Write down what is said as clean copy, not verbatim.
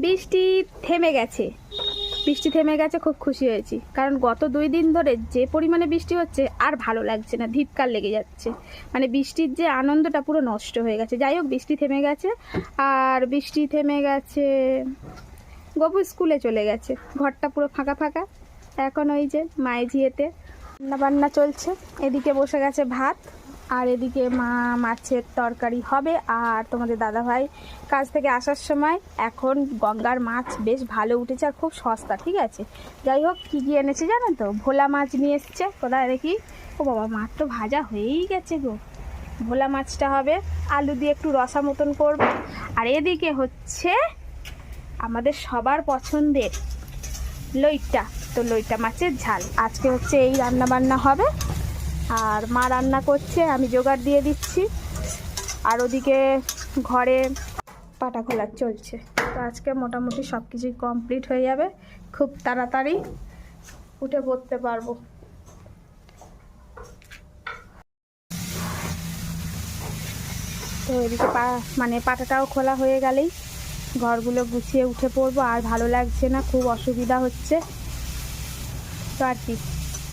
বৃষ্টি থেমে গেছে, বৃষ্টি থেমে গেছে, খুব খুশি হয়েছি। কারণ গত 2 দিন ধরে যে পরিমাণে বৃষ্টি হচ্ছে আর ভালো লাগছে না, ধিক্কার লেগে যাচ্ছে। মানে বৃষ্টির যে আনন্দটা পুরো নষ্ট হয়ে গেছে। যাই হোক, বৃষ্টি থেমে গেছে। আর বৃষ্টি থেমে গেছে, গপু স্কুলে চলে গেছে, ঘরটা পুরো ফাঁকা ফাঁকা। এখন ওই যে মায়ে ঝিয়েতে রান্না বান্না চলছে, এদিকে বসে গেছে ভাত, আর এদিকে মা মাছের তরকারি হবে। আর তোমাদের দাদাভাই কাজ থেকে আসার সময়, এখন গঙ্গার মাছ বেশ ভালো উঠেছে আর খুব সস্তা, ঠিক আছে। যাই হোক, কী কী এনেছে জানো তো? ভোলা মাছ নিয়ে এসছে, কোথায় দেখি। ও বাবা, মাছ তো ভাজা হয়েই গেছে গো। ভোলা মাছটা হবে, আলু দিয়ে একটু রসা মতন করবো। আর এদিকে হচ্ছে আমাদের সবার পছন্দের লইট্টা, তো লইট্টা মাছের ঝাল। আজকে হচ্ছে এই রান্না বান্না হবে। আর মা রান্না করছে, আমি জোগাড় দিয়ে দিচ্ছি। আর ওদিকে ঘরে পাটা খোলা চলছে। তো আজকে মোটামুটি সব কিছুই কমপ্লিট হয়ে যাবে, খুব তাড়াতাড়ি উঠে পড়তে পারবো। তো এদিকে মানে পাটাটাও খোলা হয়ে গেলেই ঘরগুলো গুছিয়ে উঠে পড়বো। আর ভালো লাগছে না, খুব অসুবিধা হচ্ছে, তো আর কি।